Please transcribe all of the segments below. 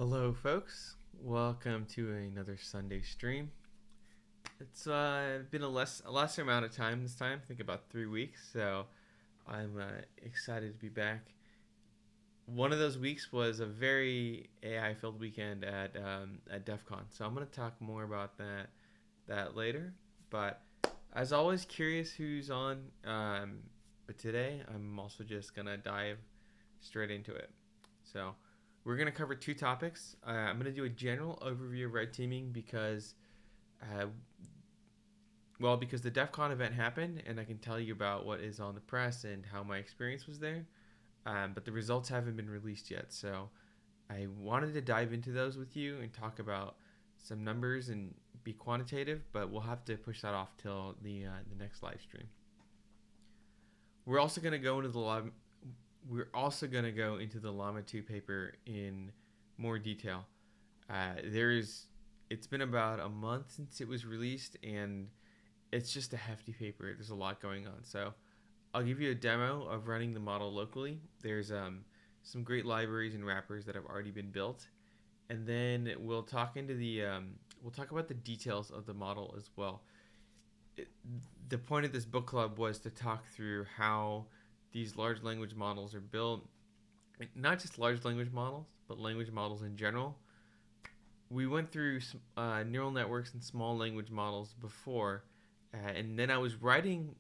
Hello, folks. Welcome to another Sunday stream. It's been a lesser amount of time this time. I think about 3 weeks. So I'm excited to be back. One of those weeks was a very AI-filled weekend at DefCon. So I'm going to talk more about that later. But as always, curious who's on. But today I'm also just gonna dive straight into it. So we're going to cover two topics. I'm going to do a general overview of red teaming because the DEF CON event happened, and I can tell you about what is on the press and how my experience was there. But the results haven't been released yet, so I wanted to dive into those with you and talk about some numbers and be quantitative, but we'll have to push that off till the next live stream. We're also going to go into the LLAMA 2 paper in more detail. It's been about a month since it was released, and it's just a hefty paper. There's a lot going on. So I'll give you a demo of running the model locally. There's some great libraries and wrappers that have already been built, and then we'll talk about the details of the model as well. The point of this book club was to talk through how these large language models are built, not just large language models, but language models in general. We went through neural networks and small language models before, and then I was writing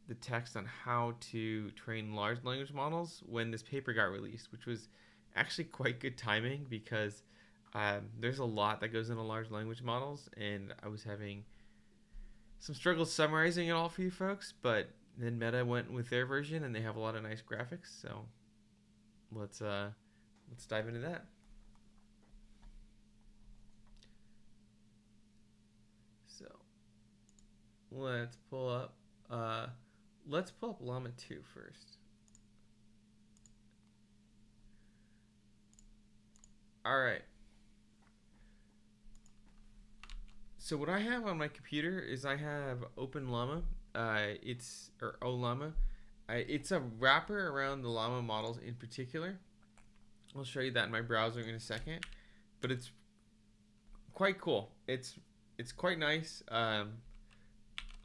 the text on how to train large language models when this paper got released, which was actually quite good timing because there's a lot that goes into large language models, and I was having some struggles summarizing it all for you folks, but then Meta went with their version, and they have a lot of nice graphics. So let's dive into that. So let's pull up Llama 2 first. All right. So what I have on my computer is I have OpenLlama. LLAMA. It's a wrapper around the Llama models in particular. I'll show you that in my browser in a second, but it's quite cool. It's quite nice. Let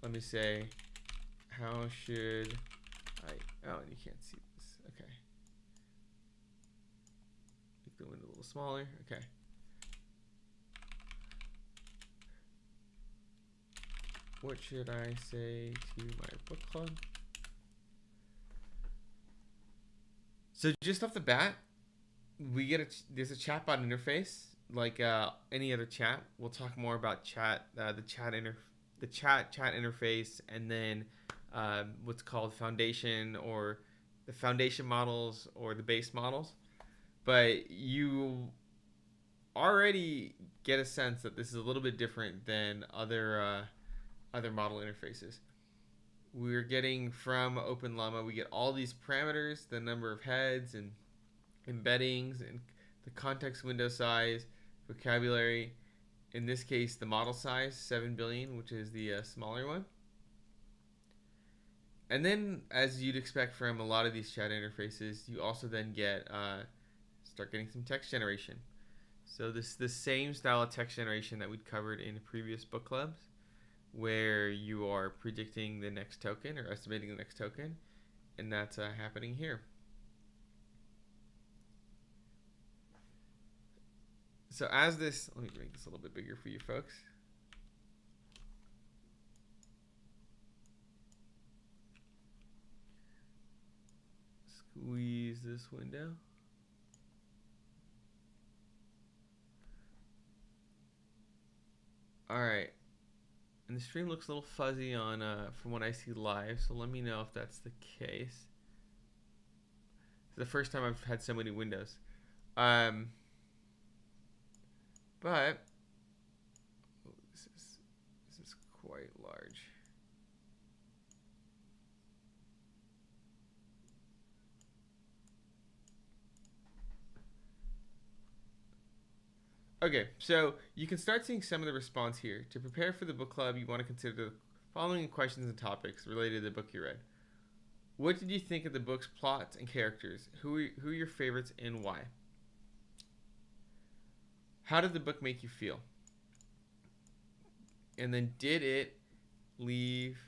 me say, how should I? Oh, you can't see this. Okay. Make the window a little smaller. Okay. What should I say to my book club? So just off the bat, there's a chatbot interface like any other chat. We'll talk more about the chat interface, and then what's called foundation, or the foundation models, or the base models. But you already get a sense that this is a little bit different than other model interfaces. We're getting from OpenLlama, we get all these parameters, the number of heads and embeddings, and the context window size, vocabulary. In this case, the model size, 7 billion, which is the smaller one. And then, as you'd expect from a lot of these chat interfaces, you also then start getting some text generation. So this is the same style of text generation that we'd covered in previous book clubs, where you are predicting the next token or estimating the next token, and that's happening here. So let me make this a little bit bigger for you folks. Squeeze this window. All right. And the stream looks a little fuzzy on from what I see live, so let me know if that's the case. It's the first time I've had so many windows. But this is quite large. Okay, so you can start seeing some of the response here. To prepare for the book club, you want to consider the following questions and topics related to the book you read. What did you think of the book's plots and characters? Who are your favorites and why? how did the book make you feel? And then did it leave,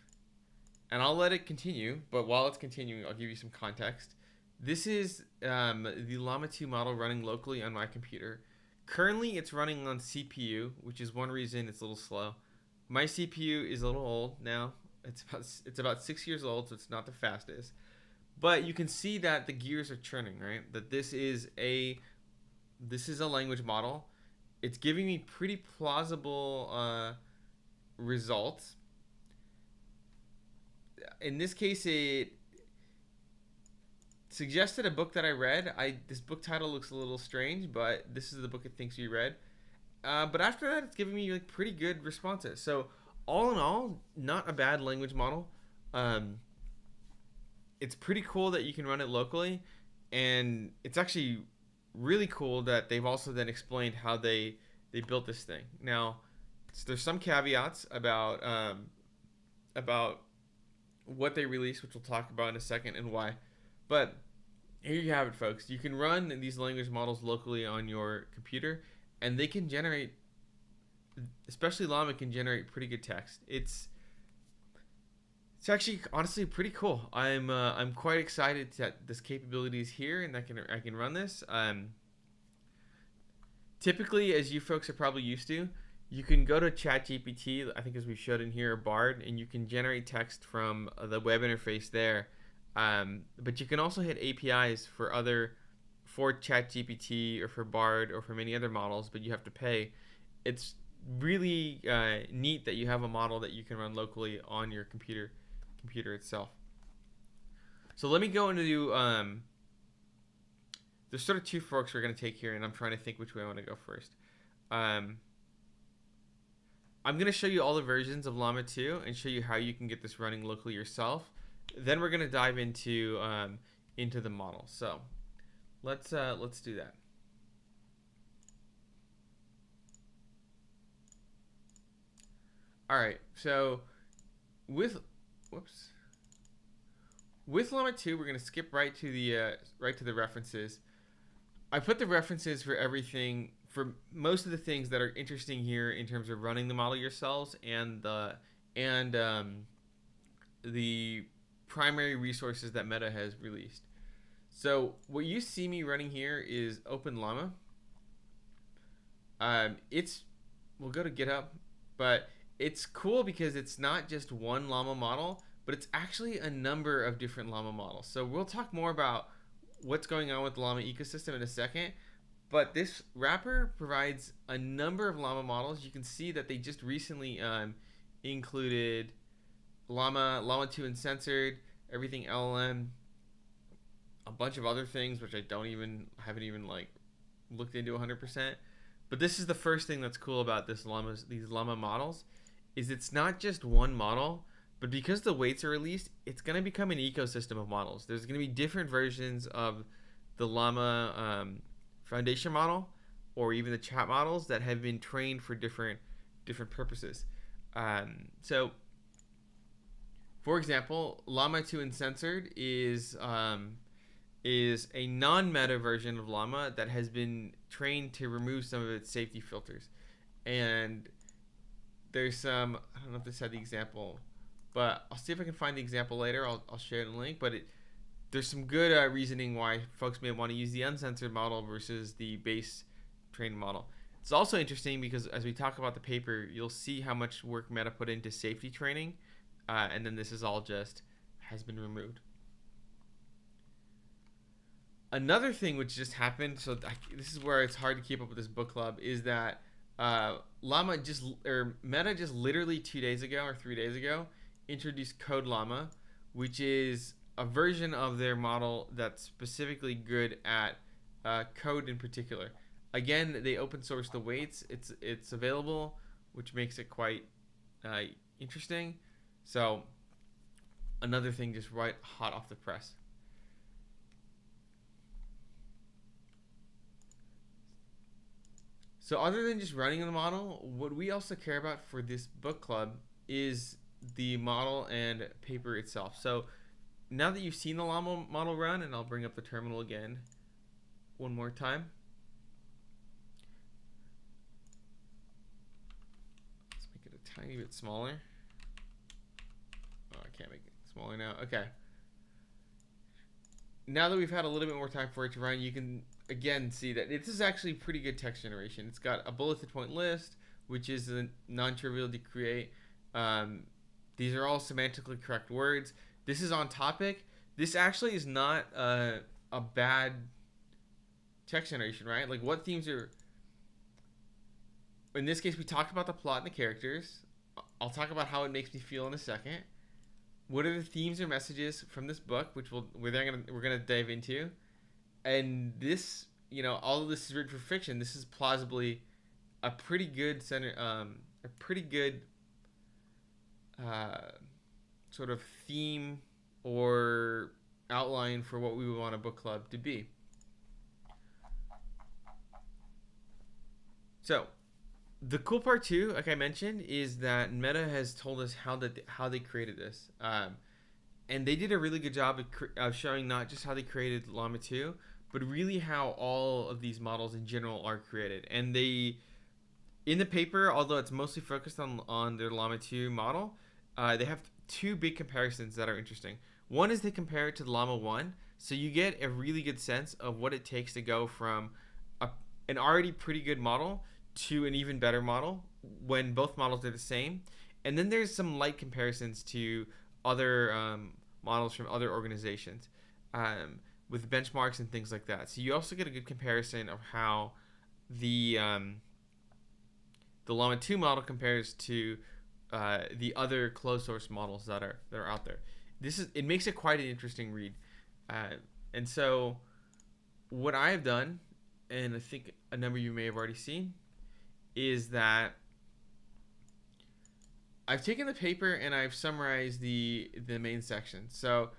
and I'll let it continue, but while it's continuing, I'll give you some context. This is the Llama 2 model running locally on my computer. Currently, it's running on CPU, which is one reason it's a little slow. My CPU is a little old now. It's about 6 years old, so it's not the fastest. But you can see that the gears are churning, right? That this is a language model. It's giving me pretty plausible results. In this case, it suggested a book that I read. This book title looks a little strange, but this is the book it thinks you read. But after that, it's giving me like pretty good responses. So all in all, not a bad language model. It's pretty cool that you can run it locally, and it's actually really cool that they've also then explained how they built this thing. Now, there's some caveats about what they released, which we'll talk about in a second and why. But here you have it, folks. You can run these language models locally on your computer, and they can generate, especially Llama can generate pretty good text. It's actually honestly pretty cool. I'm quite excited that this capability is here and I can run this. Typically, as you folks are probably used to, you can go to ChatGPT, I think as we showed in here, or Bard, and you can generate text from the web interface there. But you can also hit APIs for ChatGPT or for Bard or for many other models, but you have to pay. It's really neat that you have a model that you can run locally on your computer itself. So let me go into there's sort of two forks we're going to take here, and I'm trying to think which way I want to go first. I'm going to show you all the versions of Llama 2 and show you how you can get this running locally yourself. Then we're going to dive into the model. So let's do that. All right. So with Llama 2, we're going to skip right to the references. I put the references for everything, for most of the things that are interesting here in terms of running the model yourselves and the primary resources that Meta has released. So what you see me running here is OpenLlama. We'll go to GitHub, but it's cool because it's not just one Llama model, but it's actually a number of different Llama models. So we'll talk more about what's going on with the Llama ecosystem in a second. But this wrapper provides a number of Llama models. You can see that they just recently included Llama 2 Uncensored, everything LLM, a bunch of other things which I haven't even like looked into 100%. But this is the first thing that's cool about these Llama models, is it's not just one model, but because the weights are released, it's going to become an ecosystem of models. There's going to be different versions of the Llama foundation model, or even the chat models that have been trained for different purposes. So, for example, Llama 2 Uncensored is a non-meta version of Llama that has been trained to remove some of its safety filters. And there's some, I don't know if this had the example, but I'll see if I can find the example later. I'll share the link, but there's some good reasoning why folks may want to use the uncensored model versus the base trained model. It's also interesting because as we talk about the paper, you'll see how much work Meta put into safety training, and then this is all just has been removed. Another thing which just happened, so this is where it's hard to keep up with this book club, is that Meta just literally 2 days ago or 3 days ago introduced Code Llama, which is a version of their model that's specifically good at code in particular. Again, they open source the weights. It's available, which makes it quite interesting. So another thing just right hot off the press. So other than just running the model, what we also care about for this book club is the model and paper itself. So now that you've seen the Llama model run, and I'll bring up the terminal again one more time. tiny bit smaller. Oh, I can't make it smaller now. Okay. Now that we've had a little bit more time for it to run, you can again see that this is actually pretty good text generation. It's got a bulleted point list, which is non-trivial to create. These are all semantically correct words. This is on topic. This actually is not a bad text generation, right? Like, what themes are... In this case, we talked about the plot and the characters. I'll talk about how it makes me feel in a second. What are the themes or messages from this book, which we're gonna dive into. And this, all of this is written for fiction. This is plausibly a pretty good sort of theme or outline for what we would want a book club to be. So, the cool part too, like I mentioned, is that Meta has told us how they created this, and they did a really good job of showing not just how they created Llama 2, but really how all of these models in general are created. And they, in the paper, although it's mostly focused on their Llama 2 model, they have two big comparisons that are interesting. One is they compare it to the Llama 1, so you get a really good sense of what it takes to go from an already pretty good model to an even better model when both models are the same. And then there's some light comparisons to other models from other organizations with benchmarks and things like that. So you also get a good comparison of how the Llama 2 model compares to the other closed source models that are out there. It makes it quite an interesting read. And so what I have done, and I think a number of you may have already seen, is that I've taken the paper and I've summarized the main section. So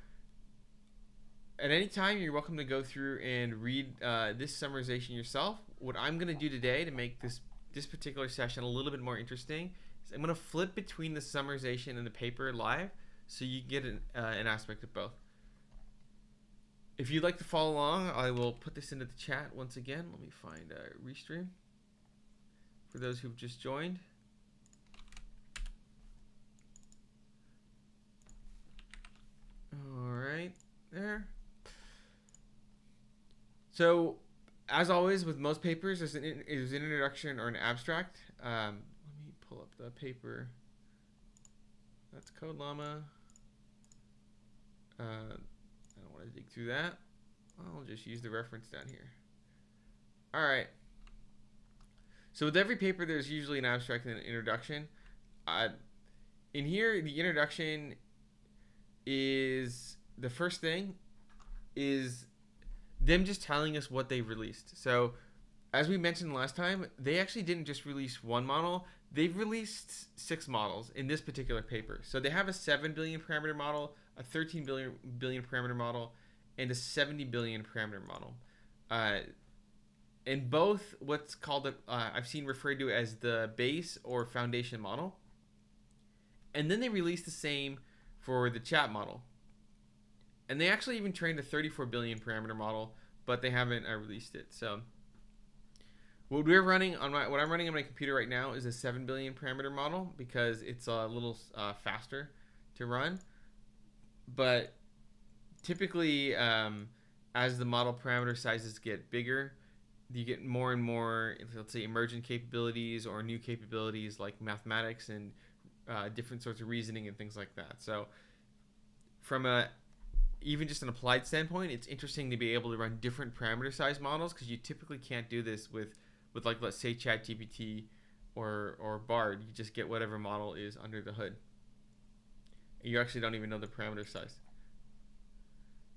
at any time, you're welcome to go through and read this summarization yourself. What I'm going to do today to make this particular session a little bit more interesting is I'm going to flip between the summarization and the paper live, so you get an aspect of both. If you'd like to follow along, I will put this into the chat once again. Let me find Restream for those who've just joined. All right, there. So, as always with most papers, there's an introduction or an abstract. Let me pull up the paper. That's Code Llama. I don't want to dig through that. I'll just use the reference down here. All right. So with every paper, there's usually an abstract and an introduction. In here, the introduction is the first thing is them just telling us what they've released. So as we mentioned last time, they actually didn't just release one model. They've released 6 models in this particular paper. So they have a 7 billion parameter model, a 13 billion parameter model, and a 70 billion parameter model. And both what's called, I've seen referred to as the base or foundation model. And then they released the same for the chat model. And they actually even trained a 34 billion parameter model, but they haven't released it. So what I'm running on my computer right now is a 7 billion parameter model because it's a little faster to run. But typically, as the model parameter sizes get bigger, you get more and more, let's say, emergent capabilities or new capabilities like mathematics and different sorts of reasoning and things like that. So from even just an applied standpoint, it's interesting to be able to run different parameter size models because you typically can't do this with like, let's say, ChatGPT or Bard. You just get whatever model is under the hood. You actually don't even know the parameter size.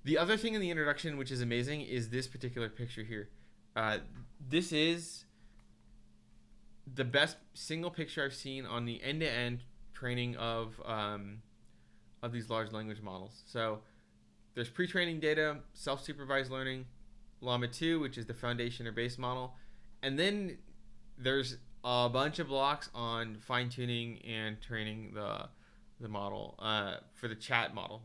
The other thing in the introduction, which is amazing, is this particular picture here. This is the best single picture I've seen on the end-to-end training of these large language models. So there's pre-training data, self-supervised learning, Llama 2, which is the foundation or base model, and then there's a bunch of blocks on fine-tuning and training the model for the chat model.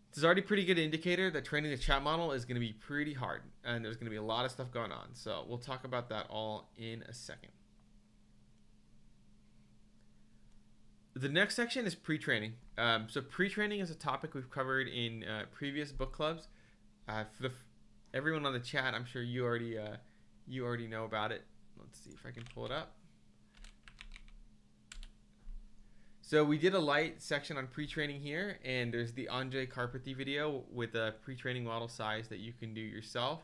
This is already a pretty good indicator that training the chat model is going to be pretty hard, and there's going to be a lot of stuff going on. So we'll talk about that all in a second. The next section is pre-training. So pre-training is a topic we've covered in previous book clubs. Everyone on the chat, I'm sure you already know about it. Let's see if I can pull it up. So we did a light section on pre-training here, and there's the Andre Karpathy video with a pre-training model size that you can do yourself.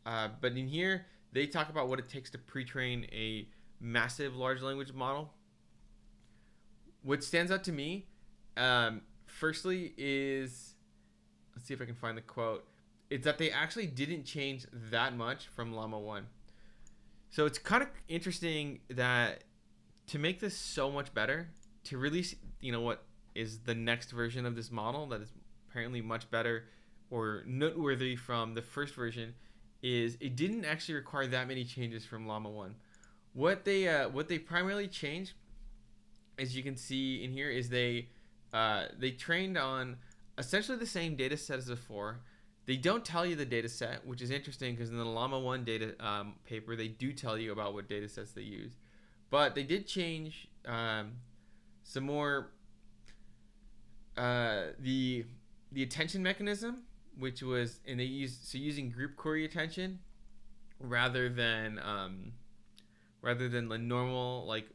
But in here, they talk about what it takes to pre-train a massive large language model. What stands out to me, firstly, is, let's see if I can find the quote. It's that they actually didn't change that much from Llama 1. So it's kind of interesting that to make this so much better, to release, what is the next version of this model that is apparently much better or noteworthy from the first version, is it didn't actually require that many changes from Llama 1. What they primarily changed, as you can see in here, is they trained on essentially the same data set as before. They don't tell you the data set, which is interesting because in the Llama 1 data paper, they do tell you about what data sets they use. But they did change some more the attention mechanism, which was, and they using group query attention rather than the normal like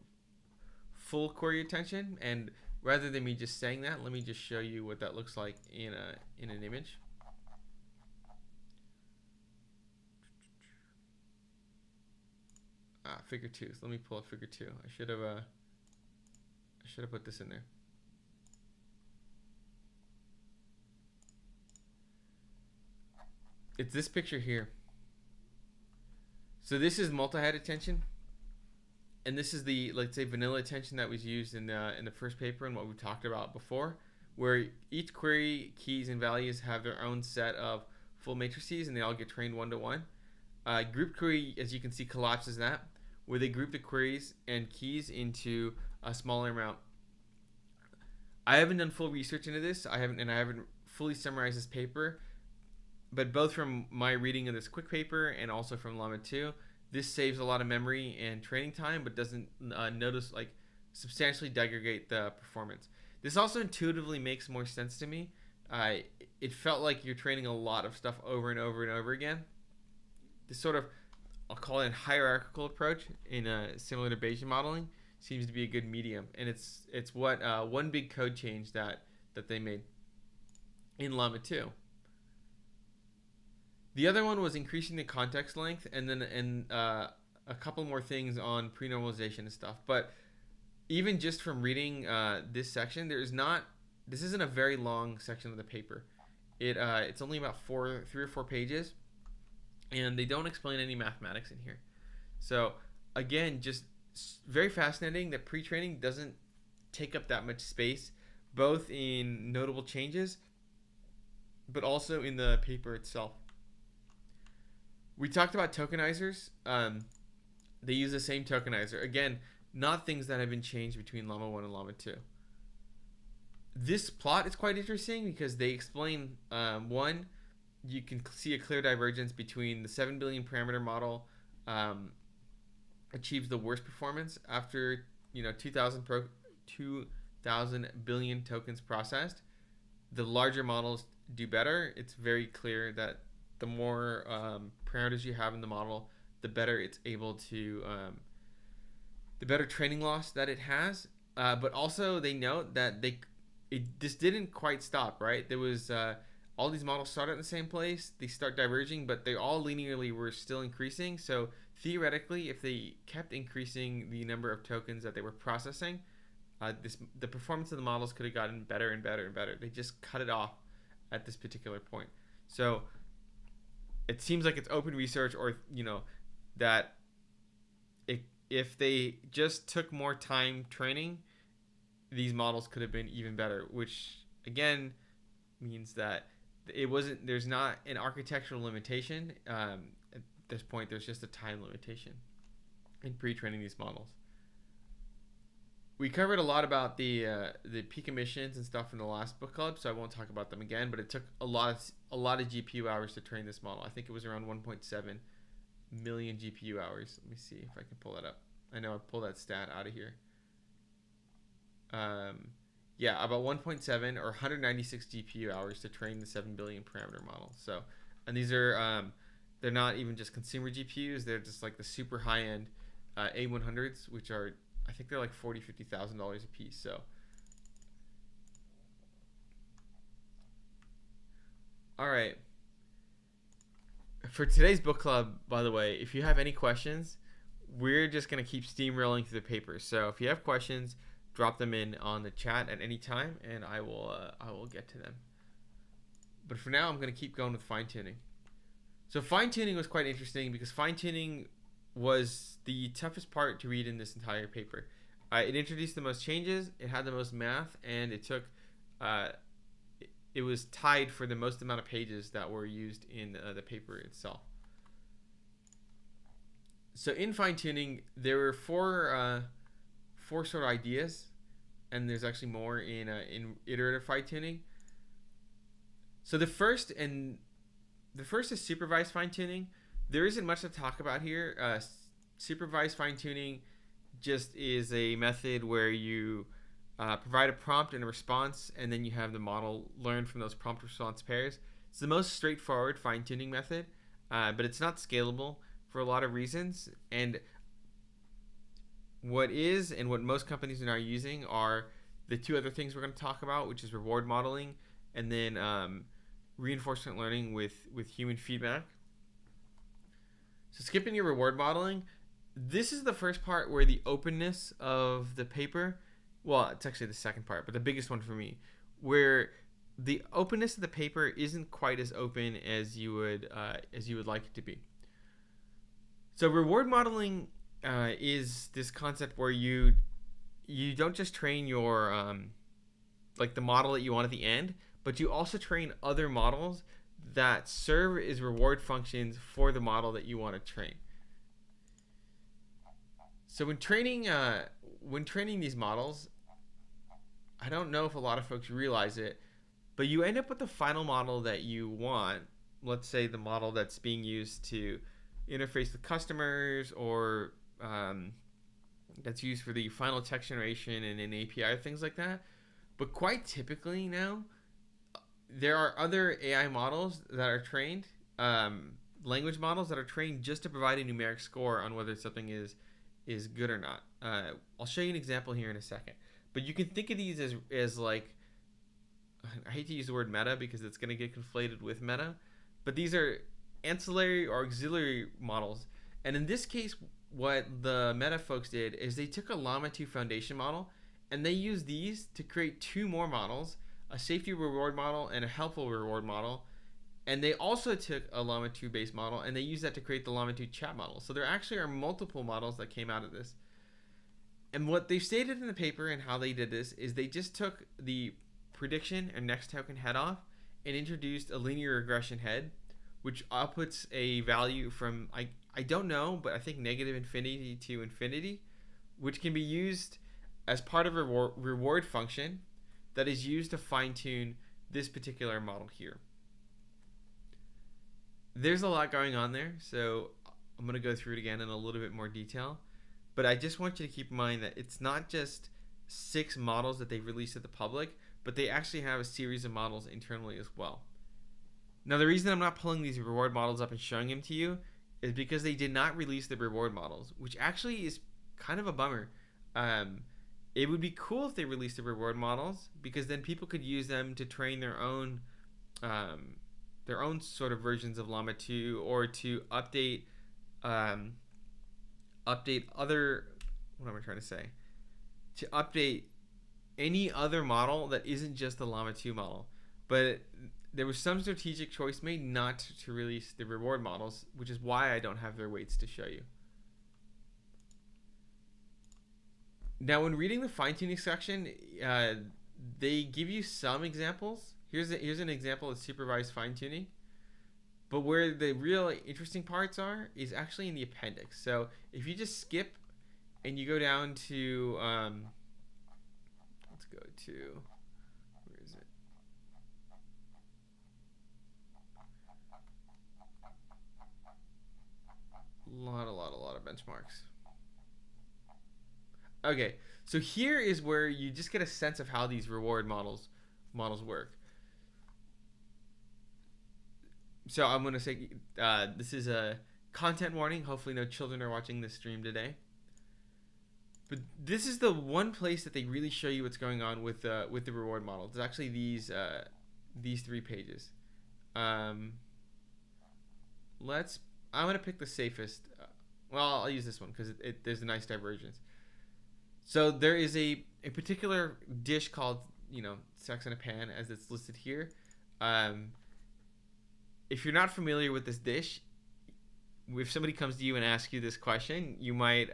full query attention. And rather than me just saying that, let me just show you what that looks like in an image. Figure 2. So let me pull up figure 2. I should have put this in there. It's this picture here. So this is multi-head attention, and this is the, let's say, vanilla attention that was used in the first paper and what we talked about before, where each query keys and values have their own set of full matrices and they all get trained one-to-one. Group query, as you can see, collapses that, where they group the queries and keys into a smaller amount. I haven't done full research into this. I haven't fully summarized this paper, but both from my reading of this quick paper and also from Llama 2, this saves a lot of memory and training time, but doesn't substantially degrade the performance. This also intuitively makes more sense to me. It felt like you're training a lot of stuff over and over and over again. This sort of, I'll call it a hierarchical approach similar to Bayesian modeling, seems to be a good medium, and it's what one big code change that they made in Llama 2. The other one was increasing the context length, and then a couple more things on pre-normalization and stuff. But even just from reading this section, this isn't a very long section of the paper. It's only about 3 or 4 pages, and they don't explain any mathematics in here. So again, just very fascinating that pre-training doesn't take up that much space, both in notable changes, but also in the paper itself. We talked about tokenizers. They use the same tokenizer. Again, not things that have been changed between Llama 1 and Llama 2. This plot is quite interesting because they explain, one, you can see a clear divergence between the 7 billion parameter model achieves the worst performance after 2,000 billion tokens processed. The larger models do better. It's very clear that the more parameters you have in the model, the better it's able to, the better training loss that it has. But also they note that this didn't quite stop, right? There was all these models start at the same place. They start diverging, but they all linearly were still increasing. So theoretically, if they kept increasing the number of tokens that they were processing, the performance of the models could have gotten better and better and better. They just cut it off at this particular point. So it seems like it's open research, or that if they just took more time training, these models could have been even better, which again means that there's not an architectural limitation. At this point, there's just a time limitation in pre-training these models. We covered a lot about the peak emissions and stuff in the last book club, so I won't talk about them again, but it took a lot of GPU hours to train this model. I think it was around 1.7 million GPU hours. Let me see if I can pull that up. I know I pulled that stat out of here. Yeah, about 1.7 or 196 GPU hours to train the 7 billion parameter model. So, and these are they're not even just consumer GPUs; they're just like the super high end A100s, which are, I think they're like $40,000-$50,000 a piece. So, all right. For today's book club, by the way, if you have any questions, we're just gonna keep steamrolling through the paper. So if you have questions, drop them in on the chat at any time, and I will get to them. But for now, I'm gonna keep going with fine tuning. So fine tuning was quite interesting because fine tuning was the toughest part to read in this entire paper. It introduced the most changes, it had the most math, and it took it was tied for the most amount of pages that were used in the paper itself. So in fine tuning, there were four sort of ideas, and there's actually more in iterative fine tuning. So the first is supervised fine tuning. There isn't much to talk about here. Supervised fine tuning just is a method where you provide a prompt and a response, and then you have the model learn from those prompt response pairs. It's the most straightforward fine tuning method, but it's not scalable for a lot of reasons. And what most companies are now using are the two other things we're going to talk about, which is reward modeling and then reinforcement learning with human feedback. So skipping your reward modeling, this is the first part where the openness of the paper, well, it's actually the second part, but the biggest one for me, where the openness of the paper isn't quite as open as you would like it to be. So reward modeling is this concept where you don't just train your like the model that you want at the end, but you also train other models that serve as reward functions for the model that you want to train. So when training these models, I don't know if a lot of folks realize it, but you end up with the final model that you want. Let's say the model that's being used to interface with customers, or that's used for the final text generation and an API, things like that. But quite typically now, there are other AI models that are trained, language models that are trained just to provide a numeric score on whether something is good or not. I'll show you an example here in a second. But you can think of these as like, I hate to use the word meta because it's going to get conflated with meta, but these are ancillary or auxiliary models. And in this case, what the meta folks did is they took a LLAMA 2 foundation model and they used these to create two more models, a safety reward model and a helpful reward model. And they also took a LLAMA 2 base model and they used that to create the LLAMA 2 chat model. So there actually are multiple models that came out of this. And what they stated in the paper and how they did this is they just took the prediction and next token head off and introduced a linear regression head, which outputs a value from, I don't know, but I think negative infinity to infinity, which can be used as part of a reward function that is used to fine tune this particular model here. There's a lot going on there, so I'm going to go through it again in a little bit more detail. But I just want you to keep in mind that it's not just 6 models that they've released to the public, but they actually have a series of models internally as well. Now, the reason I'm not pulling these reward models up and showing them to you is because they did not release the reward models, which actually is kind of a bummer. It would be cool if they released the reward models, because then people could use them to train their own sort of versions of LLAMA 2, or to update other, what am I trying to say? To update any other model that isn't just the LLAMA 2 model. But there was some strategic choice made not to release the reward models, which is why I don't have their weights to show you. Now, when reading the fine-tuning section, they give you some examples. Here's an example of supervised fine-tuning. But where the real interesting parts are is actually in the appendix. So if you just skip and you go down to, let's go to, where is it? A lot of benchmarks. Okay, so here is where you just get a sense of how these reward models work. So I'm going to say this is a content warning. Hopefully no children are watching this stream today. But this is the one place that they really show you what's going on with the reward model. It's actually these 3 pages. I'm going to pick the safest. Well, I'll use this one because there's a nice divergence. So there is a particular dish called, sex in a pan, as it's listed here. If you're not familiar with this dish, if somebody comes to you and asks you this question, you might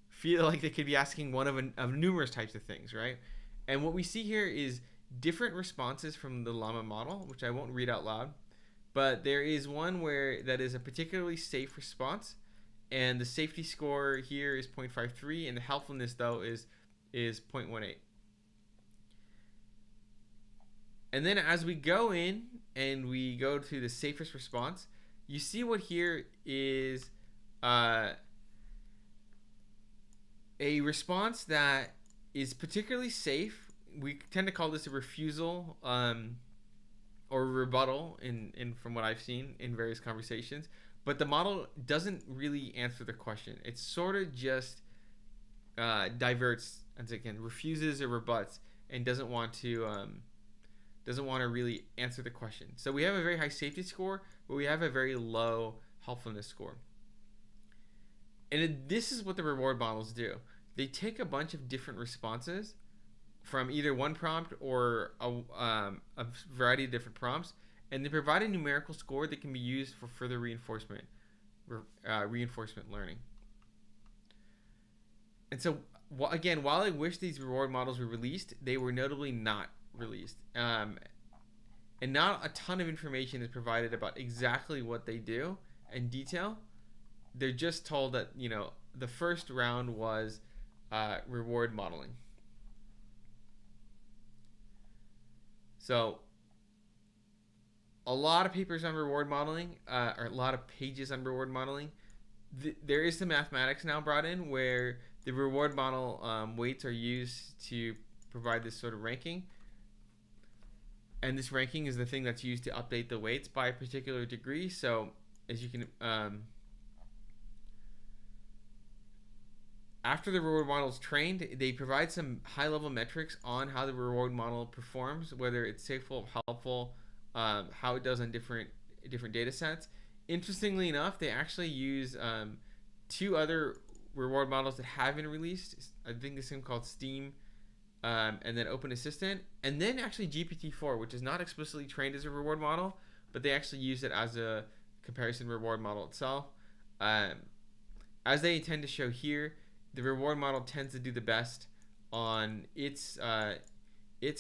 feel like they could be asking one of numerous types of things, right? And what we see here is different responses from the LLAMA model, which I won't read out loud, but there is one that is a particularly safe response, and the safety score here is 0.53, and the helpfulness though is 0.18. And then as we go in and we go to the safest response, you see what here is a response that is particularly safe. We tend to call this a refusal or rebuttal in from what I've seen in various conversations. But the model doesn't really answer the question. It sort of just diverts, and again, refuses or rebuts, and doesn't want to really answer the question. So we have a very high safety score, but we have a very low helpfulness score. And this is what the reward models do. They take a bunch of different responses from either one prompt or a variety of different prompts, and they provide a numerical score that can be used for further reinforcement learning. And so, again, while I wish these reward models were released, they were notably not released. And not a ton of information is provided about exactly what they do in detail. They're just told that, the first round was reward modeling. So a lot of papers on reward modeling, or a lot of pages on reward modeling. There is some mathematics now brought in where the reward model weights are used to provide this sort of ranking. And this ranking is the thing that's used to update the weights by a particular degree. So as you can, after the reward model is trained, they provide some high-level metrics on how the reward model performs, whether it's safe, helpful, how it does on different data sets. Interestingly enough, they actually use 2 other reward models that have been released. I think this one called Steam, and then Open Assistant, and then actually GPT-4, which is not explicitly trained as a reward model, but they actually use it as a comparison reward model itself. As they tend to show here, the reward model tends to do the best on its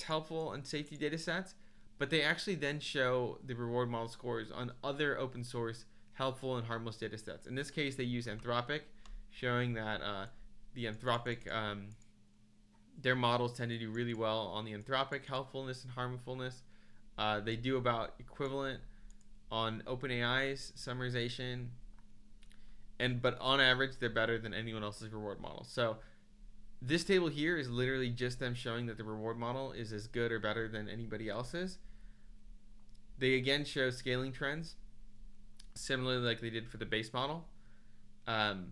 helpful and safety data sets, but they actually then show the reward model scores on other open source helpful and harmless data sets. In this case, they use Anthropic, showing that the Anthropic, their models tend to do really well on the Anthropic helpfulness and harmfulness. They do about equivalent on OpenAI's summarization, but on average, they're better than anyone else's reward model. So this table here is literally just them showing that the reward model is as good or better than anybody else's. They again show scaling trends, similarly like they did for the base model. And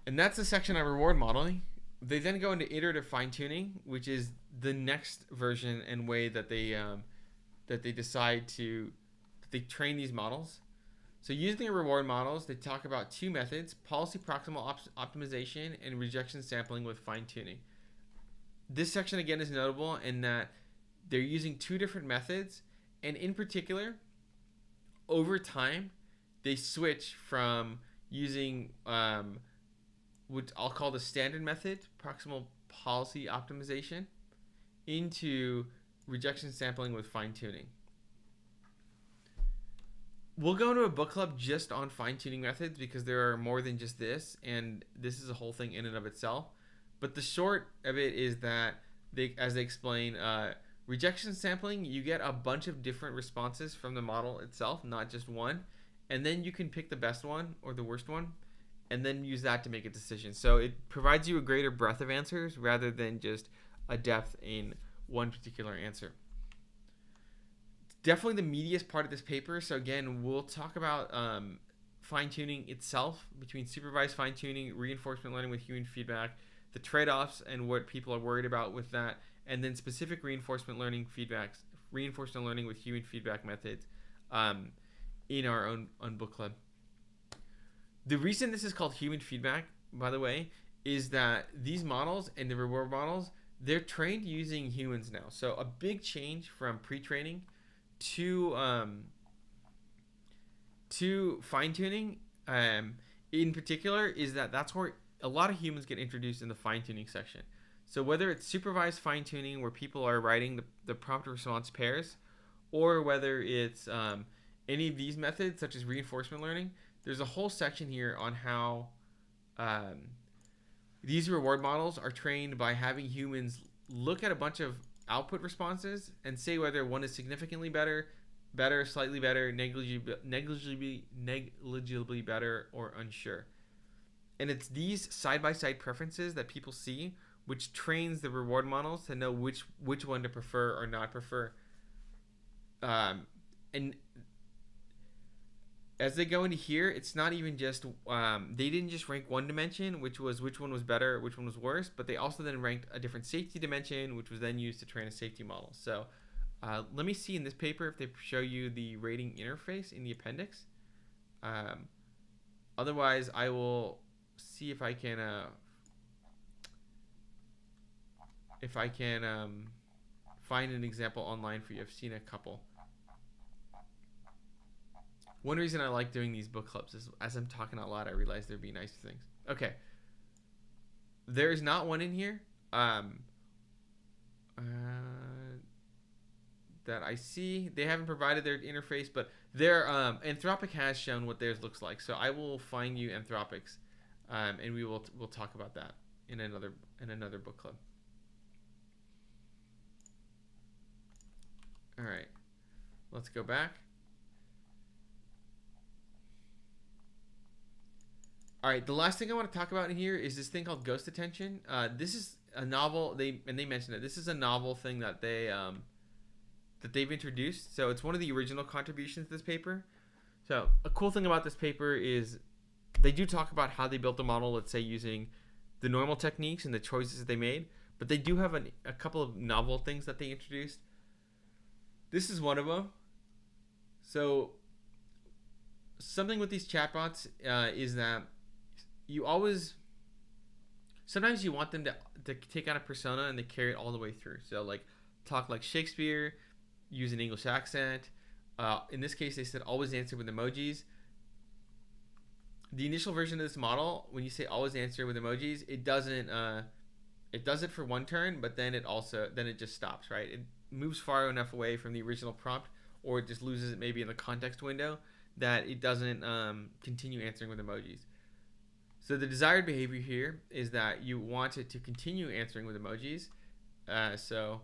that's the section on reward modeling. They then go into iterative fine-tuning, which is the next version and way that they they train these models. So using the reward models, they talk about 2 methods: policy proximal optimization and rejection sampling with fine-tuning. This section again is notable in that they're using 2 different methods, and in particular, over time, they switch from using what I'll call the standard method, proximal policy optimization, into rejection sampling with fine-tuning. We'll go into a book club just on fine-tuning methods because there are more than just this, and this is a whole thing in and of itself. But the short of it is that, as they explain, rejection sampling, you get a bunch of different responses from the model itself, not just one, and then you can pick the best one or the worst one, and then use that to make a decision. So it provides you a greater breadth of answers rather than just a depth in one particular answer. Definitely the meatiest part of this paper. So again, we'll talk about fine-tuning itself, between supervised fine-tuning, reinforcement learning with human feedback, the trade-offs and what people are worried about with that, and then specific reinforcement learning with human feedback methods in our own book club. The reason this is called human feedback, by the way, is that these models and the reward models, they're trained using humans now. So a big change from pre-training to fine-tuning in particular is that that's where a lot of humans get introduced in the fine-tuning section. So whether it's supervised fine-tuning where people are writing the prompt response pairs, or whether it's any of these methods such as reinforcement learning, there's a whole section here on how these reward models are trained by having humans look at a bunch of output responses and say whether one is significantly better, slightly better, negligibly better, or unsure. And it's these side-by-side preferences that people see, which trains the reward models to know which one to prefer or not prefer. And as they go into here, it's not even just they didn't just rank one dimension, which was which one was better, which one was worse, but they also then ranked a different safety dimension, which was then used to train a safety model. So let me see in this paper if they show you the rating interface in the appendix. Otherwise, I will see if I can find an example online for you. I've seen a couple. One reason I like doing these book clubs is as I'm talking out loud, I realize there'd be nice things. Okay. There's not one in here that I see. They haven't provided their interface, but their Anthropic has shown what theirs looks like. So I will find you Anthropic's, and we'll talk about that in another book club. All right. Let's go back. All right, the last thing I want to talk about in here is this thing called ghost attention. This is a novel. They mentioned it. This is a novel thing that they've introduced. So it's one of the original contributions to this paper. So a cool thing about this paper is they do talk about how they built the model, let's say using the normal techniques and the choices that they made, but they do have a couple of novel things that they introduced. This is one of them. So something with these chatbots is that sometimes you want them to take on a persona and they carry it all the way through. So like talk like Shakespeare, use an English accent. In this case, they said always answer with emojis. The initial version of this model, when you say always answer with emojis, it doesn't. It does it for one turn, but then it just stops. Right? It moves far enough away from the original prompt, or it just loses it maybe in the context window that it doesn't continue answering with emojis. So the desired behavior here is that you want it to continue answering with emojis. So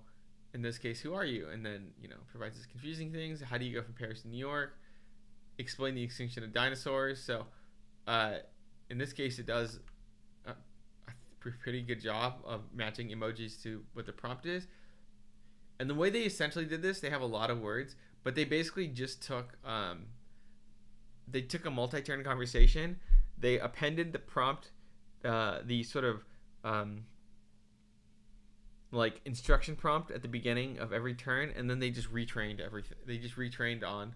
in this case, who are you? And then, provides these confusing things. How do you go from Paris to New York? Explain the extinction of dinosaurs. So in this case, it does a pretty good job of matching emojis to what the prompt is. And the way they essentially did this, they have a lot of words, but they basically just took a multi-turn conversation. They appended the prompt, the sort of like instruction prompt at the beginning of every turn, and then they just retrained everything. They just retrained on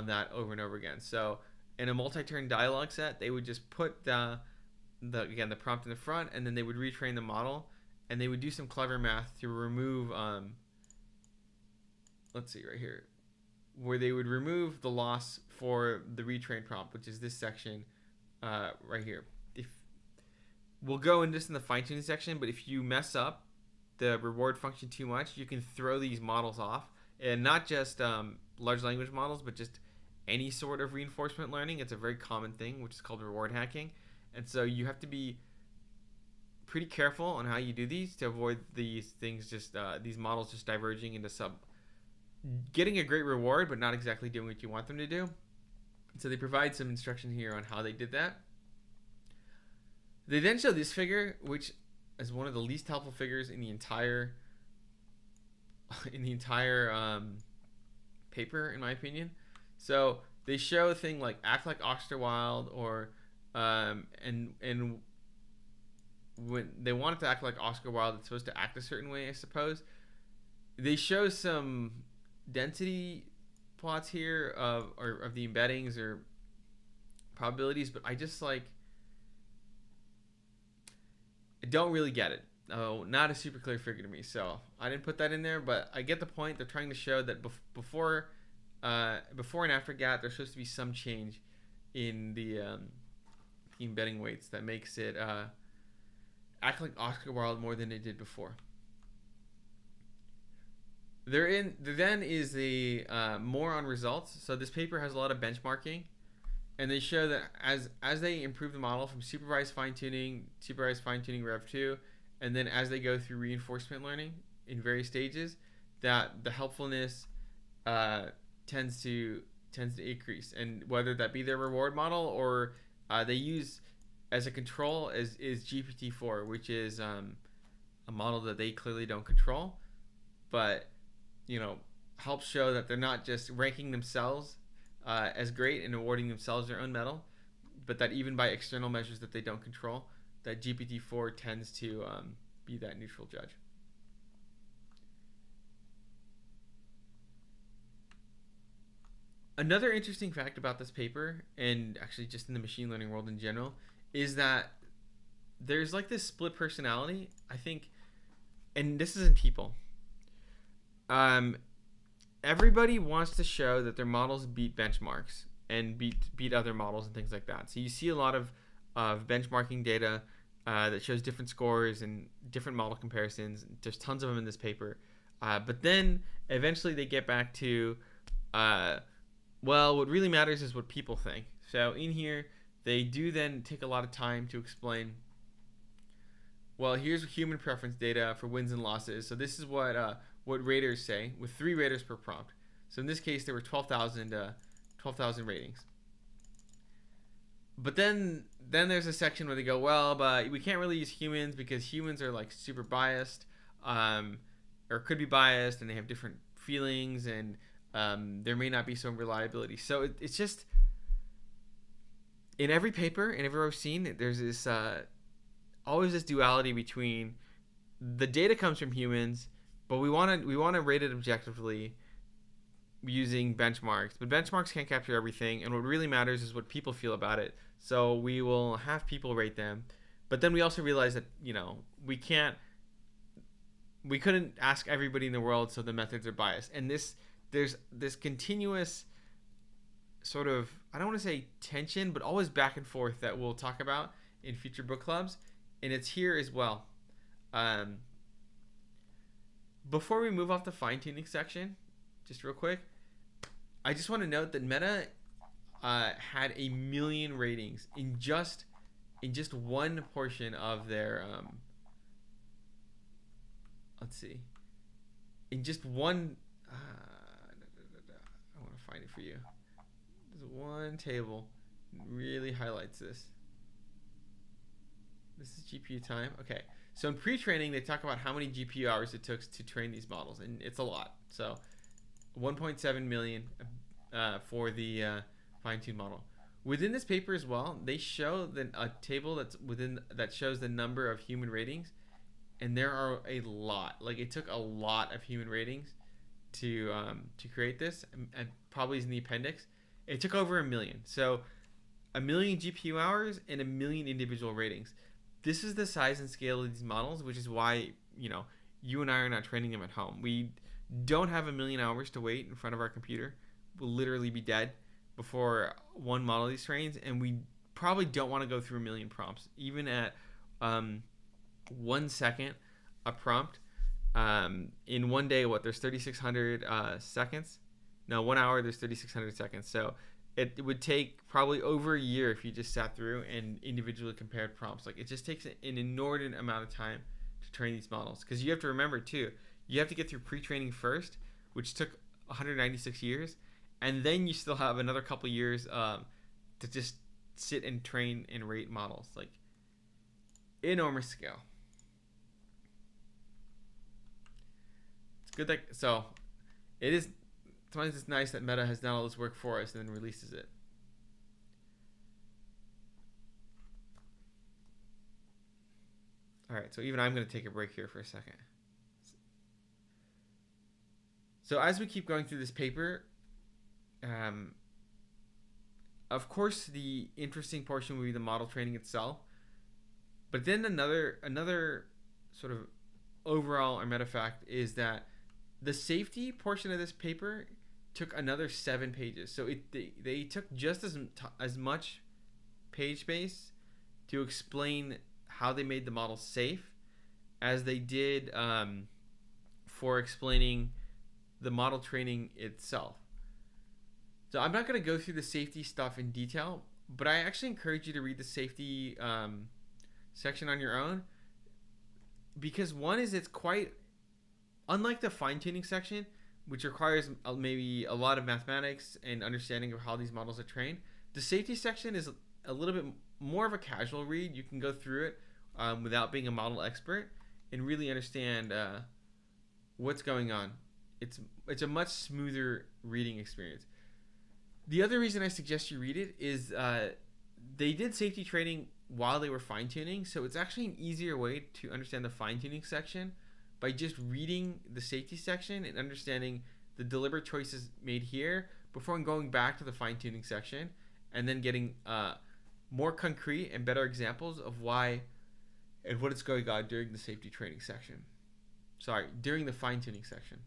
that over and over again. So in a multi-turn dialogue set, they would just put the prompt in the front, and then they would retrain the model, and they would do some clever math to remove let's see right here, where they would remove the loss for the retrain prompt, which is this section right here. We'll go in this in the fine-tuning section, but if you mess up the reward function too much, you can throw these models off, and not just large language models, but just any sort of reinforcement learning. It's a very common thing, which is called reward hacking, and so you have to be pretty careful on how you do these to avoid these things, these models just diverging into getting a great reward, but not exactly doing what you want them to do. So they provide some instruction here on how they did that. They then show this figure, which is one of the least helpful figures in the entire paper, in my opinion. So they show a thing like act like Oscar Wilde, or and when they want it to act like Oscar Wilde, it's supposed to act a certain way, I suppose. They show some density plots here of the embeddings or probabilities, but I just I don't really get it. Oh, not a super clear figure to me, so I didn't put that in there. But I get the point. They're trying to show that before and after GAT, there's supposed to be some change in the embedding weights that makes it act like Oscar Wilde more than it did before. There then is the more on results. So this paper has a lot of benchmarking, and they show that as they improve the model from supervised fine-tuning Rev 2, and then as they go through reinforcement learning in various stages, that the helpfulness tends to increase. And whether that be their reward model or they use as a control is GPT-4, which is a model that they clearly don't control, but helps show that they're not just ranking themselves as great and awarding themselves their own medal, but that even by external measures that they don't control, that GPT-4 tends to be that neutral judge. Another interesting fact about this paper, and actually just in the machine learning world in general, is that there's this split personality, I think, and this is in people. Everybody wants to show that their models beat benchmarks and beat other models and things like that. So you see a lot of benchmarking data that shows different scores and different model comparisons. There's tons of them in this paper. But then eventually they get back to, what really matters is what people think. So in here, they do then take a lot of time to explain, well, here's human preference data for wins and losses. So this is what raters say, with 3 raters per prompt. So in this case, there were 12,000 ratings. But then there's a section where they go, well, but we can't really use humans because humans are super biased, or could be biased, and they have different feelings, and there may not be some reliability. So it's just, in every paper and everywhere I've seen, there's this always this duality between the data comes from humans, but we want to rate it objectively using benchmarks. But benchmarks can't capture everything, and what really matters is what people feel about it. So we will have people rate them. But then we also realize that we couldn't ask everybody in the world, so the methods are biased. And there's this continuous sort of, I don't want to say tension, but always back and forth that we'll talk about in future book clubs, and it's here as well. Before we move off the fine-tuning section, just real quick, I just want to note that Meta had 1 million ratings in just one portion of their let's see, in just one I want to find it for you. There's one table that really highlights this. This is GPU time. Okay. So in pre-training, they talk about how many GPU hours it took to train these models, and it's a lot. So 1.7 million for the fine-tuned model. Within this paper as well, they show a table that shows the number of human ratings, and there are a lot. It took a lot of human ratings to create this, and probably is in the appendix. It took over 1 million. So 1 million GPU hours and 1 million individual ratings. This is the size and scale of these models, which is why you and I are not training them at home. We don't have 1 million hours to wait in front of our computer. We'll literally be dead before one model of these trains, and we probably don't want to go through 1 million prompts, even at 1 second a prompt. In one day, there's 3,600 seconds. No, 1 hour, there's 3,600 seconds. So it would take probably over a year if you just sat through and individually compared prompts. It just takes an inordinate amount of time to train these models. Because you have to remember, too, you have to get through pre-training first, which took 196 years. And then you still have another couple years to just sit and train and rate models. enormous scale. It's good that, so it is, sometimes it's nice that Meta has done all this work for us and then releases it. All right, so even I'm going to take a break here for a second. So as we keep going through this paper, of course, the interesting portion will be the model training itself. But then another sort of overall or meta fact is that the safety portion of this paper took another 7 pages. So they took just as much page space to explain how they made the model safe as they did for explaining the model training itself. So I'm not going to go through the safety stuff in detail, but I actually encourage you to read the safety section on your own, because one is it's quite unlike the fine-tuning section, which requires maybe a lot of mathematics and understanding of how these models are trained. The safety section is a little bit more of a casual read. You can go through it without being a model expert and really understand what's going on. It's a much smoother reading experience. The other reason I suggest you read it is they did safety training while they were fine-tuning, so it's actually an easier way to understand the fine-tuning section by just reading the safety section and understanding the deliberate choices made here before going back to the fine-tuning section and then getting more concrete and better examples of why and what is going on during the safety training section. During the fine-tuning section.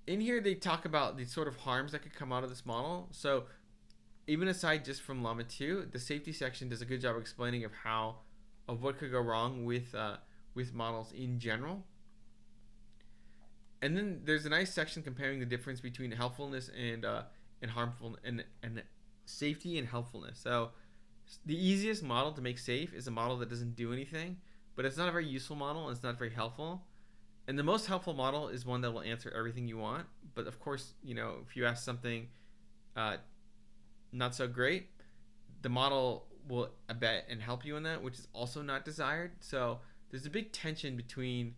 In here, they talk about the sort of harms that could come out of this model. So even aside just from LLAMA 2, the safety section does a good job explaining of what could go wrong with models in general. And then there's a nice section comparing the difference between helpfulness and harmful and safety and helpfulness. So the easiest model to make safe is a model that doesn't do anything, but it's not a very useful model and it's not very helpful. And the most helpful model is one that will answer everything you want. But of course, if you ask something not so great, the model will abet and help you in that, which is also not desired. So there's a big tension between,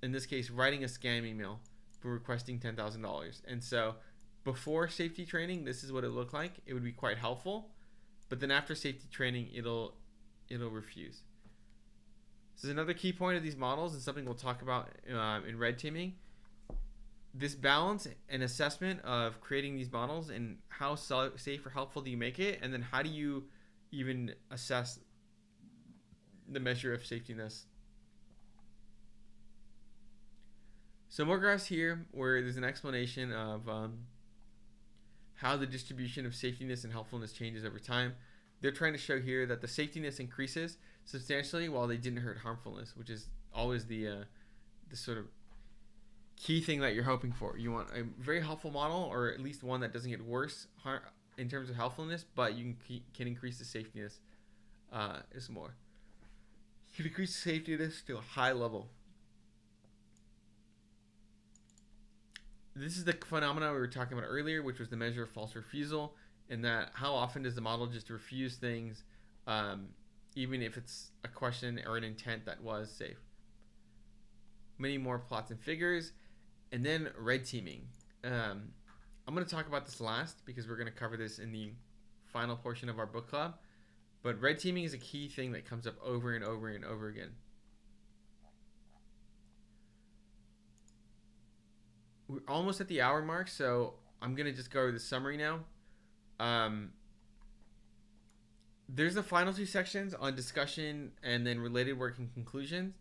in this case, writing a scam email for requesting $10,000. And so before safety training, this is what it looked like. It would be quite helpful. But then after safety training, it'll refuse. This is another key point of these models and something we'll talk about in red teaming. This balance and assessment of creating these models and how safe or helpful do you make it, and then how do you even assess the measure of safetiness. So more graphs here where there's an explanation of how the distribution of safetiness and helpfulness changes over time. They're trying to show here that the safetiness increases substantially while they didn't hurt harmfulness, which is always the sort of key thing that you're hoping for. You want a very helpful model, or at least one that doesn't get worse in terms of helpfulness, but you can increase the safetiness is more. You can increase the safetiness to a high level. This is the phenomenon we were talking about earlier, which was the measure of false refusal, and that how often does the model just refuse things even if it's a question or an intent that was safe. Many more plots and figures, and then red teaming. I'm going to talk about this last because we're going to cover this in the final portion of our book club, but red teaming is a key thing that comes up over and over and over again. We're almost at the hour mark, so I'm going to just go over the summary now. There's the final 2 sections on discussion and then related work and conclusions.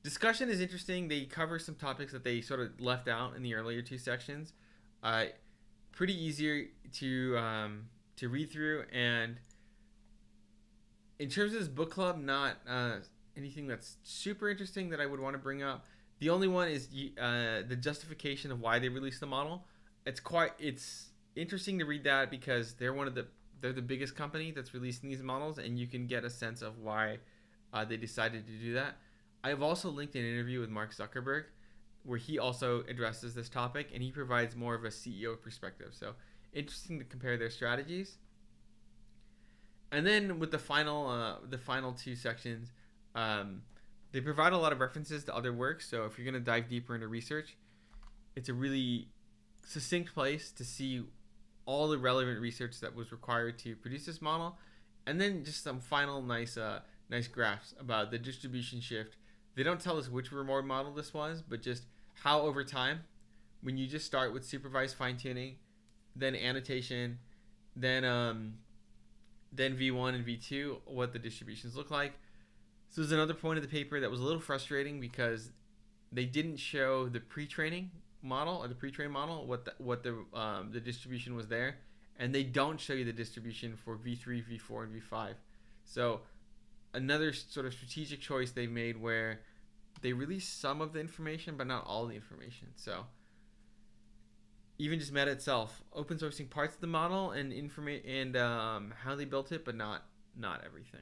Discussion is interesting. They cover some topics that they sort of left out in the earlier 2 sections. Pretty easier to read through, and in terms of this book club, not anything that's super interesting that I would want to bring up. The only one is the justification of why they released the model. It's interesting to read that because they're the biggest company that's releasing these models, and you can get a sense of why they decided to do that. I've also linked an interview with Mark Zuckerberg where he also addresses this topic, and he provides more of a CEO perspective. So interesting to compare their strategies. And then with the final two sections, they provide a lot of references to other works. So if you're going to dive deeper into research, it's a really succinct place to see all the relevant research that was required to produce this model, and then just some final nice graphs about the distribution shift. They don't tell us which reward model this was, but just how over time, when you just start with supervised fine tuning, then annotation, then V1 and V2, what the distributions look like. So there's another point of the paper that was a little frustrating because they didn't show the pre-training model or the pre-trained model, what the distribution was there, and they don't show you the distribution for V3, V4, and V5. So another sort of strategic choice they made where they released some of the information but not all the information. So even just Meta itself, open sourcing parts of the model and how they built it, but not everything.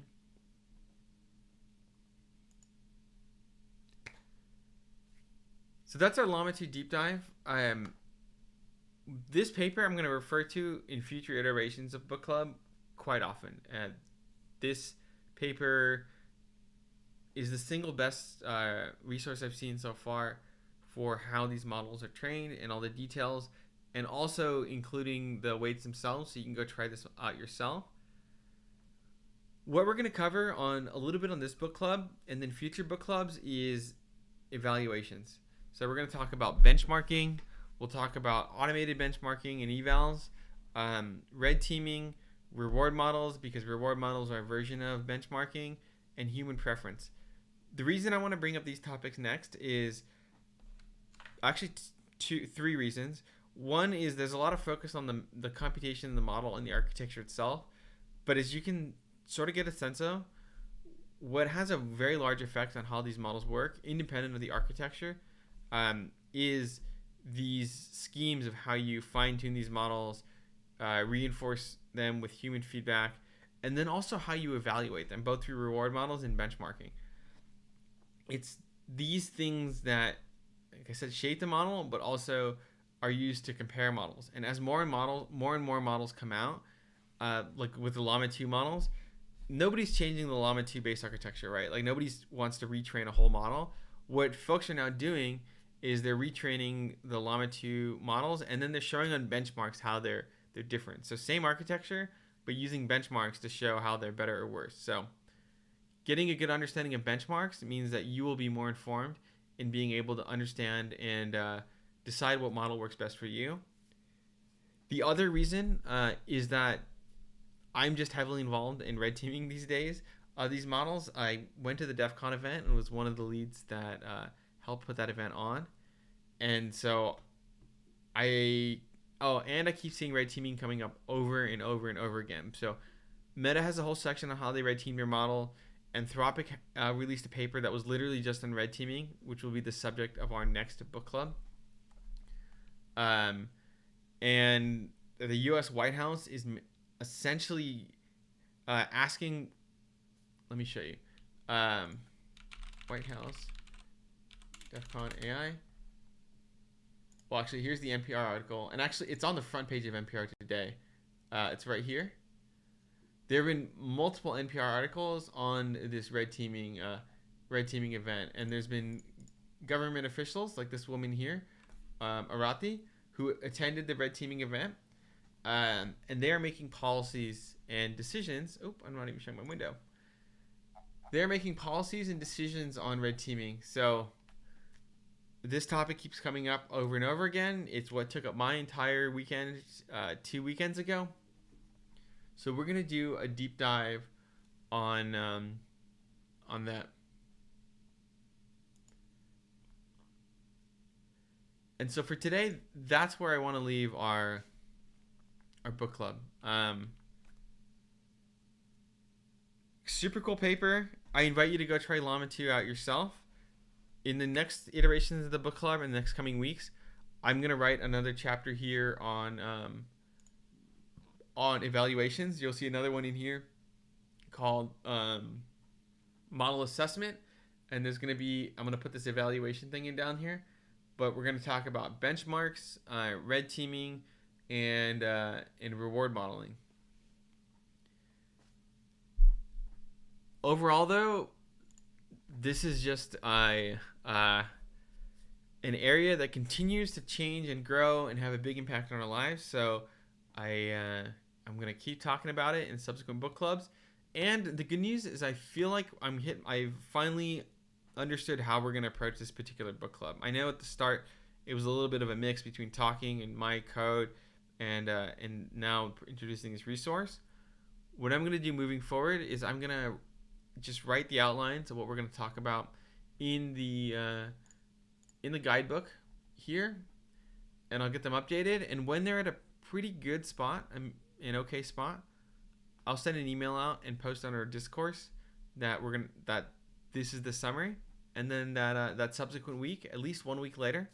So that's our Llama 2 deep dive. This paper I'm going to refer to in future iterations of Book Club quite often. This paper is the single best resource I've seen so far for how these models are trained and all the details, and also including the weights themselves, so you can go try this out yourself. What we're going to cover on a little bit on this book club and then future book clubs is evaluations. So we're going to talk about benchmarking. We'll talk about automated benchmarking and evals, red teaming, reward models, because reward models are a version of benchmarking, and human preference. The reason I want to bring up these topics next is actually three reasons. One is there's a lot of focus on the computation of the model and the architecture itself, but as you can sort of get a sense of, what has a very large effect on how these models work, independent of the architecture, is these schemes of how you fine-tune these models, reinforce them with human feedback, and then also how you evaluate them, both through reward models and benchmarking. It's these things that, like I said, shape the model, but also are used to compare models. And as more and more models come out, like with the Llama 2 models, nobody's changing the Llama 2 base architecture, right? Like nobody wants to retrain a whole model. What folks are now doing is they're retraining the Llama 2 models, and then they're showing on benchmarks how they're different. So same architecture, but using benchmarks to show how they're better or worse. So getting a good understanding of benchmarks means that you will be more informed in being able to understand and decide what model works best for you. The other reason is that I'm just heavily involved in red teaming these days. These models, I went to the DefCon event and was one of the leads that helped put that event on. And so I keep seeing red teaming coming up over and over and over again. So Meta has a whole section on how they red team your model. Anthropic released a paper that was literally just on red teaming, which will be the subject of our next book club. And the U.S. White House is essentially asking, let me show you, White House, DefCon AI. Well, actually, here's the NPR article, and actually, it's on the front page of NPR today. It's right here. There have been multiple NPR articles on this red teaming event, and there's been government officials like this woman here, Arati, who attended the red teaming event, and they are making policies and decisions. Oh, I'm not even showing my window. They're making policies and decisions on red teaming. So this topic keeps coming up over and over again. It's what took up my entire weekend 2 weekends ago. So we're gonna do a deep dive on that. And so for today, that's where I want to leave our book club. Super cool paper. I invite you to go try Llama 2 out yourself. In the next iterations of the book club in the next coming weeks, I'm gonna write another chapter here on evaluations. You'll see another one in here called model assessment, and there's gonna be, I'm gonna put this evaluation thing in down here, but we're gonna talk about benchmarks, red teaming, and reward modeling. Overall, though, this is just an area that continues to change and grow and have a big impact on our lives. So I'm gonna keep talking about it in subsequent book clubs. And the good news is I feel like I've finally understood how we're gonna approach this particular book club. I know at the start it was a little bit of a mix between talking and my code and now introducing this resource. What I'm gonna do moving forward is I'm gonna just write the outlines of what we're gonna talk about in the guidebook here, and I'll get them updated. And when they're at a pretty good spot, an okay spot, I'll send an email out and post on our Discourse that this is the summary, and then that subsequent week, at least 1 week later,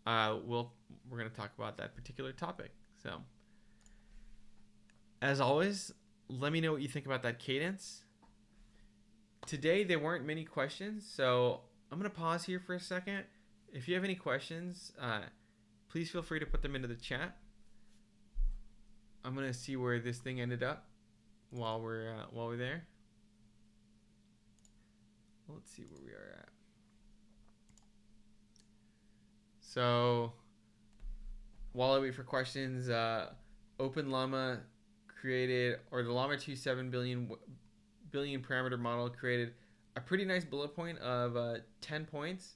we're gonna talk about that particular topic. So, as always, let me know what you think about that cadence. Today there weren't many questions, so I'm gonna pause here for a second. If you have any questions, please feel free to put them into the chat. I'm gonna see where this thing ended up while we're there. Let's see where we are at. So while I wait for questions, LLAMA created, or the Llama 2 7 billion parameter model created a pretty nice bullet point of 10 points.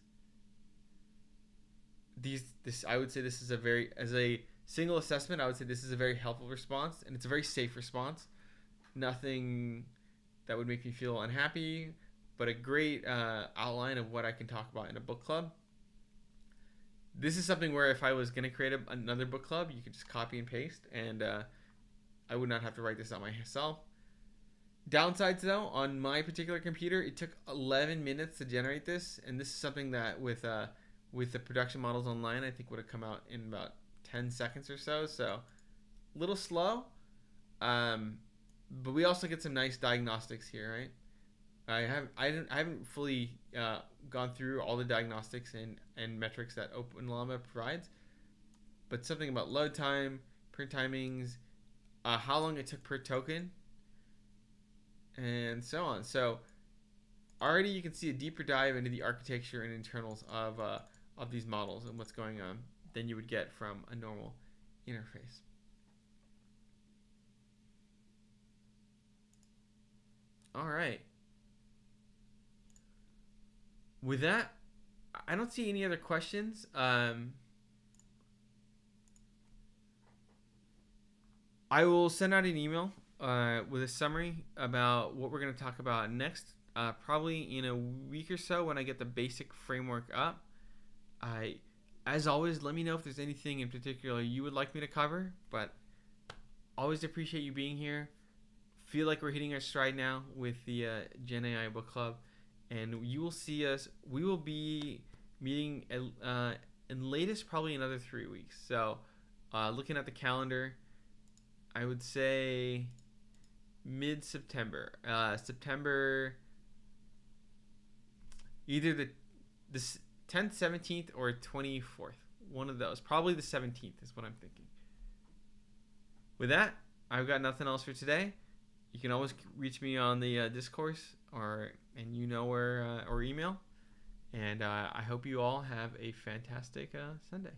I would say this is as a single assessment, I would say this is a very helpful response, and it's a very safe response. Nothing that would make me feel unhappy, but a great outline of what I can talk about in a book club. This is something where if I was going to create another book club, you could just copy and paste, and I would not have to write this out myself. Downsides, though, on my particular computer, it took 11 minutes to generate this, and this is something that with the production models online, I think would have come out in about 10 seconds or so. So a little slow, but we also get some nice diagnostics here, right? I haven't fully gone through all the diagnostics and metrics that LLAMA provides, but something about load time, print timings, how long it took per token, and so on. So already you can see a deeper dive into the architecture and internals of these models and what's going on than you would get from a normal interface. All right. With that, I don't see any other questions. I will send out an email with a summary about what we're going to talk about next, probably in a week or so when I get the basic framework up. As always, let me know if there's anything in particular you would like me to cover, but always appreciate you being here. Feel like we're hitting our stride now with the GenAI Book Club, and you will see us. We will be meeting in latest probably another 3 weeks. So looking at the calendar, I would say mid-September. September, either the 10th, 17th, or 24th. One of those. Probably the 17th is what I'm thinking. With that, I've got nothing else for today. You can always reach me on the Discourse or email. And I hope you all have a fantastic Sunday.